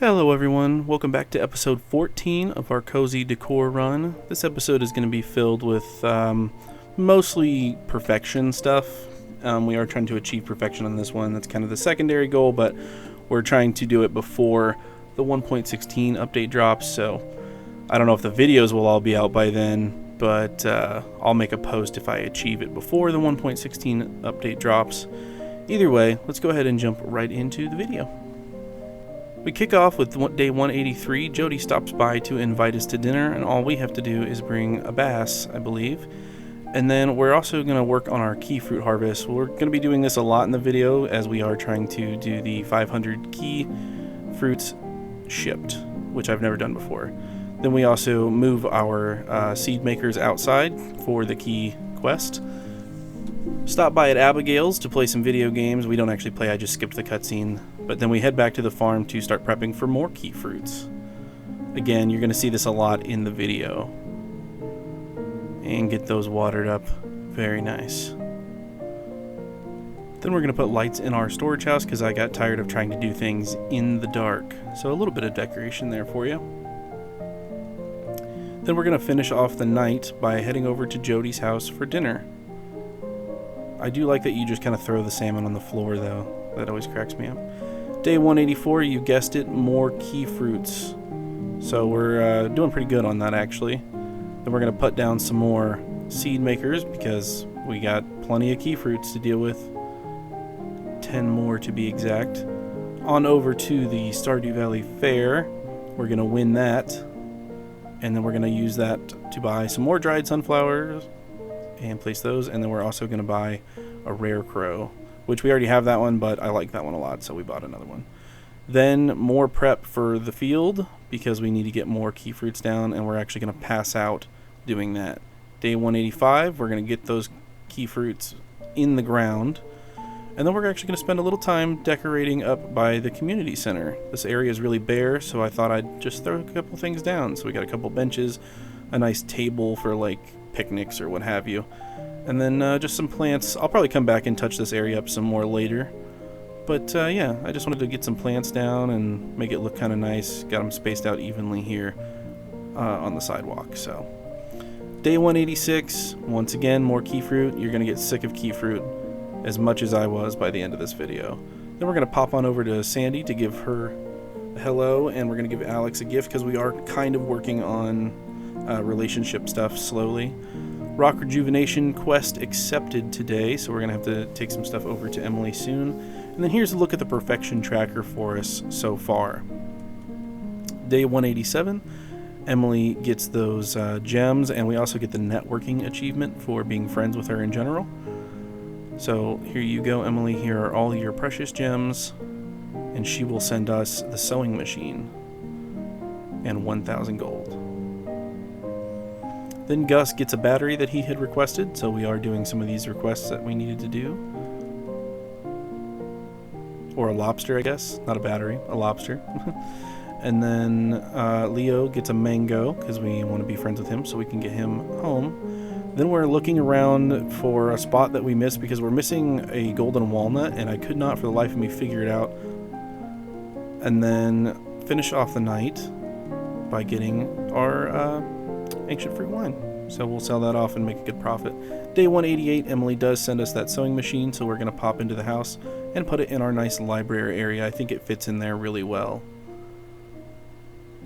Hello everyone, welcome back to episode 14 of our Cozy Decor run. This episode is going to be filled with mostly perfection stuff. We are trying to achieve perfection on this one. That's kind of the secondary goal, but we're trying to do it before the 1.16 update drops, so I don't know if the videos will all be out by then, but I'll make a post if I achieve it before the 1.16 update drops. Either way, let's go ahead and jump right into the video. We kick off with day 183. Jody stops by to invite us to dinner, and all we have to do is bring a bass, I believe. And then we're also going to work on our key fruit harvest. We're going to be doing this a lot in the video as we are trying to do the 500 key fruits shipped, which I've never done before. Then we also move our seed makers outside for the key quest. Stop by at Abigail's to play some video games. We don't actually play, I just skipped the cutscene. But then we head back to the farm to start prepping for more key fruits. Again, you're going to see this a lot in the video. And get those watered up. Very nice. Then we're going to put lights in our storage house because I got tired of trying to do things in the dark. So a little bit of decoration there for you. Then we're going to finish off the night by heading over to Jody's house for dinner. I do like that you just kind of throw the salmon on the floor though. That always cracks me up. Day 184, you guessed it, more key fruits. So we're doing pretty good on that actually. Then we're going to put down some more seed makers because we got plenty of key fruits to deal with. 10 more to be exact. On over to the Stardew Valley Fair. We're going to win that. And then we're going to use that to buy some more dried sunflowers and place those. And then we're also going to buy a rare crow, which we already have that one, but I like that one a lot, so we bought another one. Then more prep for the field because we need to get more key fruits down, and we're actually going to pass out doing that. Day 185, we're going to get those key fruits in the ground, and then we're actually going to spend a little time decorating up by the community center. This area is really bare, so I thought I'd just throw a couple things down. So we got a couple benches, a nice table for like picnics or what have you. And then just some plants. I'll probably come back and touch this area up some more later. But yeah, I just wanted to get some plants down and make it look kind of nice. Got them spaced out evenly here on the sidewalk. So day 186, once again, more key fruit. You're going to get sick of key fruit as much as I was by the end of this video. Then we're going to pop on over to Sandy to give her a hello. And we're going to give Alex a gift because we are kind of working on relationship stuff slowly. Rock Rejuvenation quest accepted today, so we're going to have to take some stuff over to Emily soon. And then here's a look at the perfection tracker for us so far. Day 187, Emily gets those gems, and we also get the networking achievement for being friends with her in general. So here you go, Emily. Here are all your precious gems, and she will send us the sewing machine and 1,000 gold. Then Gus gets a battery that he had requested, so we are doing some of these requests that we needed to do. Or a lobster, I guess. Not a battery, a lobster. And then Leo gets a mango, because we want to be friends with him, so we can get him home. Then we're looking around for a spot that we missed, because we're missing a golden walnut, and I could not for the life of me figure it out. And then finish off the night by getting our ancient fruit wine. So we'll sell that off and make a good profit. Day 188, Emily does send us that sewing machine, so we're going to pop into the house and put it in our nice library area. I think it fits in there really well.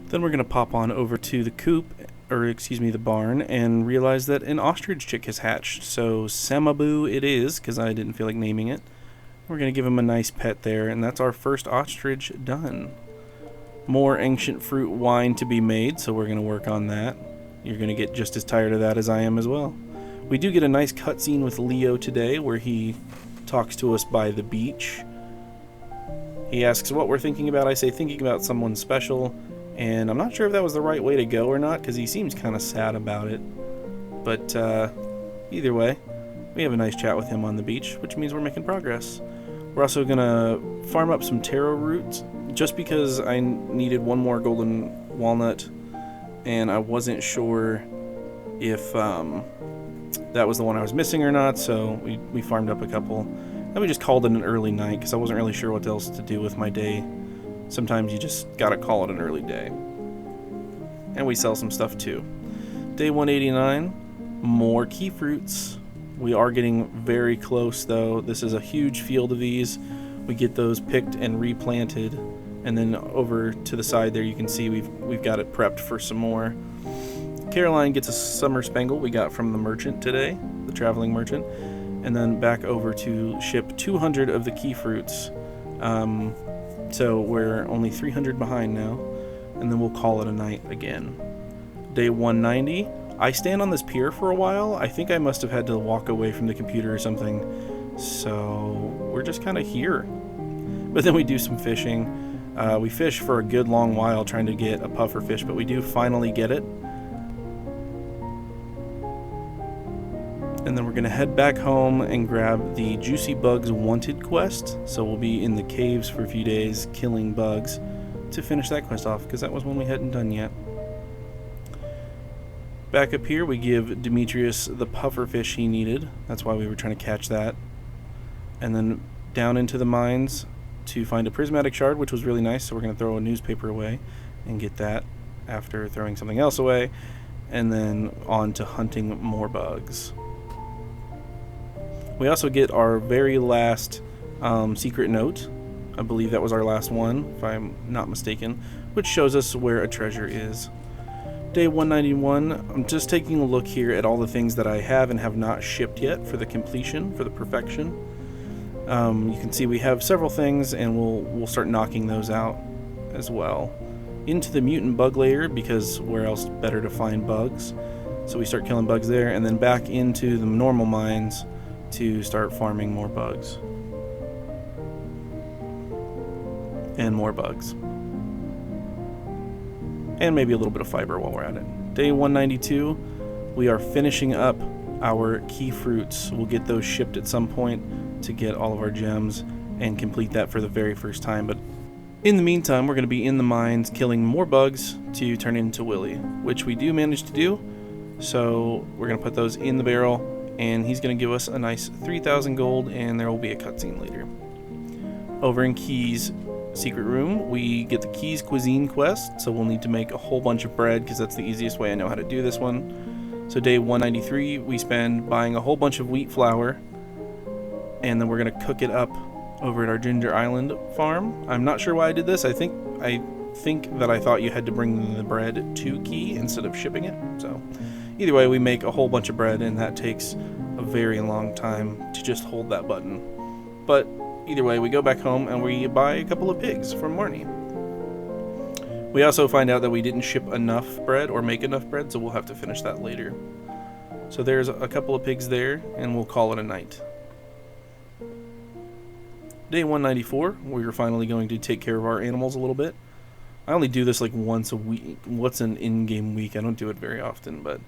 Then we're going to pop on over to the coop, or excuse me, the barn, and realize that an ostrich chick has hatched. So Samaboo it is, because I didn't feel like naming it. We're going to give him a nice pet there, and that's our first ostrich done. More ancient fruit wine to be made, so we're going to work on that. You're going to get just as tired of that as I am as well. We do get a nice cutscene with Leo today where he talks to us by the beach. He asks what we're thinking about. I say thinking about someone special, and I'm not sure if that was the right way to go or not because he seems kind of sad about it. But either way, we have a nice chat with him on the beach, which means we're making progress. We're also going to farm up some taro roots just because I needed one more golden walnut and I wasn't sure if that was the one I was missing or not, so we farmed up a couple. And we just called it an early night because I wasn't really sure what else to do with my day sometimes you just gotta call it an early day. And we sell some stuff too. Day 189, more key fruits. We are getting very close though. This is a huge field of these. We get those picked and replanted, and then over to the side there you can see we've got it prepped for some more. Caroline gets a summer spangle we got from the merchant today, the traveling merchant, and then back over to ship 200 of the key fruits. So we're only 300 behind now, and then we'll call it a night again. Day 190, I stand on this pier for a while. I think I must have had to walk away from the computer or something, so we're just kind of here. But then we do some fishing. We fish for a good long while trying to get a puffer fish, but we do finally get it. And then we're going to head back home and grab the Juicy Bugs Wanted quest. So we'll be in the caves for a few days killing bugs to finish that quest off, because that was one we hadn't done yet. Back up here we give Demetrius the puffer fish he needed. That's why we were trying to catch that. And then down into the mines to find a prismatic shard, which was really nice, so we're going to throw a newspaper away and get that after throwing something else away. And then on to hunting more bugs. We also get our very last secret note. I believe that was our last one, if I'm not mistaken, which shows us where a treasure is. Day 191, I'm just taking a look here at all the things that I have and have not shipped yet for the completion, for the perfection. You can see we have several things, and we'll start knocking those out as well. Into the mutant bug layer, because where else better to find bugs? So we start killing bugs there, and then back into the normal mines to start farming more bugs. And more bugs. And maybe a little bit of fiber while we're at it. Day 192, we are finishing up our key fruits. We'll get those shipped at some point to get all of our gems and complete that for the very first time. But in the meantime, we're going to be in the mines killing more bugs to turn into Willy, which we do manage to do. So we're going to put those in the barrel, and he's going to give us a nice 3,000 gold, and there will be a cutscene later. Over in Key's secret room, we get the Key's cuisine quest, so we'll need to make a whole bunch of bread, because that's the easiest way I know how to do this one. So day 193, we spend buying a whole bunch of wheat flour, and then we're going to cook it up over at our Ginger Island farm. I'm not sure why I did this. I think that I thought you had to bring the bread to Key instead of shipping it, so either way, we make a whole bunch of bread, and that takes a very long time to just hold that button. But either way, we go back home and we buy a couple of pigs from Marnie. We also find out that we didn't ship enough bread or make enough bread, so we'll have to finish that later. So there's a couple of pigs there, and we'll call it a night. Day 194, we're finally going to take care of our animals a little bit. I only do this like once a week. What's an in-game week? I don't do it very often, but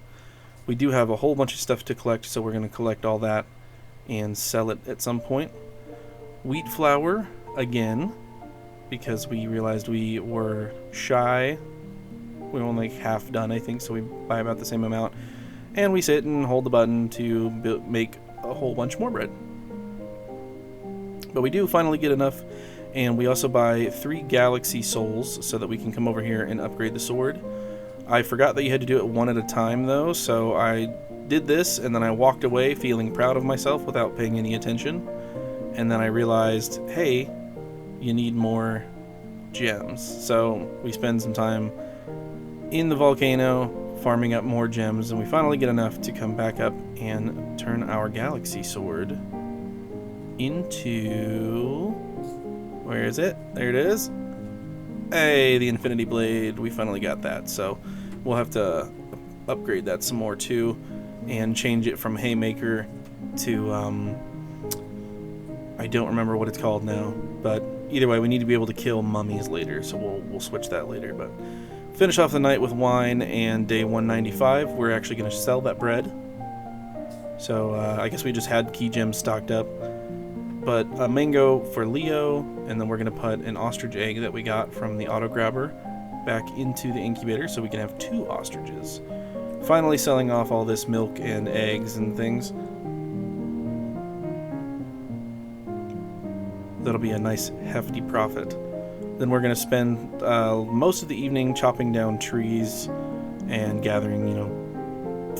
we do have a whole bunch of stuff to collect, so we're going to collect all that and sell it at some point. Wheat flour, again, because we realized we were shy. We were only half done, I think, so we buy about the same amount. And we sit and hold the button to make a whole bunch more bread. But we do finally get enough, and we also buy 3 galaxy souls so that we can come over here and upgrade the sword. I forgot that you had to do it one at a time, though, so I did this, and then I walked away feeling proud of myself without paying any attention. And then I realized, hey, you need more gems. So we spend some time in the volcano farming up more gems, and we finally get enough to come back up and turn our galaxy sword into... where is it? There it is. Hey, the Infinity Blade. We finally got that, so we'll have to upgrade that some more too, and change it from Haymaker to I don't remember what it's called now, but either way, we need to be able to kill mummies later, so we'll switch that later. But finish off the night with wine, and day 195, we're actually going to sell that bread. So I guess we just had key gems stocked up, but a mango for Leo, and then we're going to put an ostrich egg that we got from the auto grabber back into the incubator so we can have 2 ostriches. Finally selling off all this milk and eggs and things. That'll be a nice hefty profit. Then we're going to spend most of the evening chopping down trees and gathering,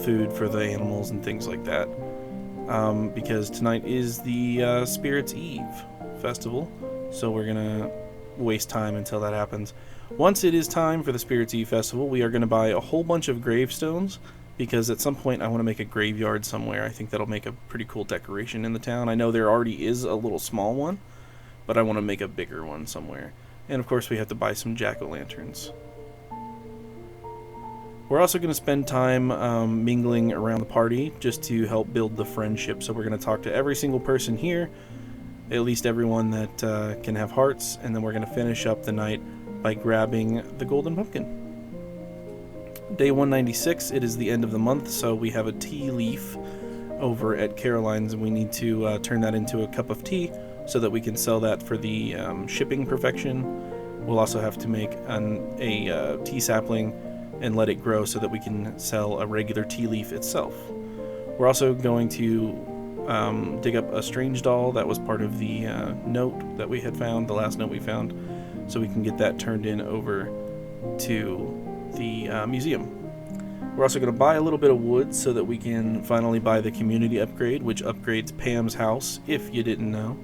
food for the animals and things like that. Because tonight is the Spirits Eve festival, so we're going to waste time until that happens. Once it is time for the Spirits Eve festival, we are going to buy a whole bunch of gravestones, because at some point I want to make a graveyard somewhere. I think that'll make a pretty cool decoration in the town. I know there already is a little small one, but I want to make a bigger one somewhere. And of course we have to buy some jack-o'-lanterns. We're also going to spend time mingling around the party just to help build the friendship. So we're going to talk to every single person here, at least everyone that can have hearts, and then we're going to finish up the night by grabbing the golden pumpkin. Day 196, it is the end of the month, so we have a tea leaf over at Caroline's, and we need to turn that into a cup of tea so that we can sell that for the shipping perfection. We'll also have to make a tea sapling and let it grow so that we can sell a regular tea leaf itself. We're also going to dig up a strange doll that was part of the note that we had found, the last note we found, so we can get that turned in over to the museum. We're also going to buy a little bit of wood so that we can finally buy the community upgrade, which upgrades Pam's house, if you didn't know.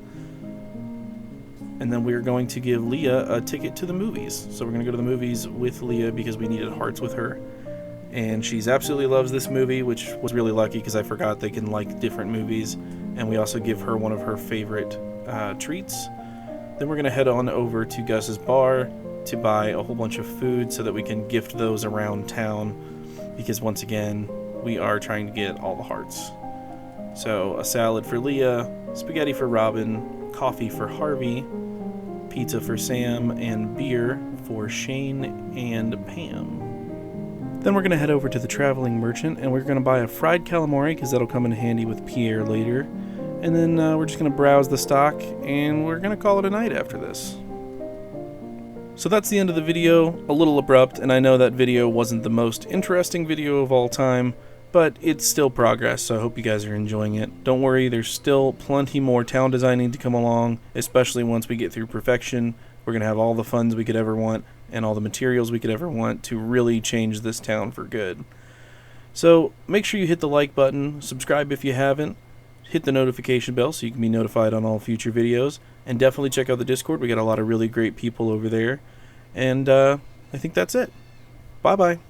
And then we're going to give Leah a ticket to the movies. So we're going to go to the movies with Leah because we needed hearts with her. And she's absolutely loves this movie, which was really lucky because I forgot they can like different movies. And we also give her one of her favorite treats. Then we're going to head on over to Gus's bar to buy a whole bunch of food so that we can gift those around town, because once again we are trying to get all the hearts. So a salad for Leah, spaghetti for Robin, coffee for Harvey, pizza for Sam, and beer for Shane and Pam. Then we're going to head over to the traveling merchant and we're going to buy a fried calamari because that'll come in handy with Pierre later. And then we're just going to browse the stock and we're going to call it a night after this. So that's the end of the video, a little abrupt, and I know that video wasn't the most interesting video of all time, but it's still progress, so I hope you guys are enjoying it. Don't worry, there's still plenty more town designing to come along, especially once we get through perfection. We're going to have all the funds we could ever want, and all the materials we could ever want to really change this town for good. So make sure you hit the like button, subscribe if you haven't, hit the notification bell so you can be notified on all future videos, and definitely check out the Discord. We got a lot of really great people over there. And I think that's it. Bye-bye.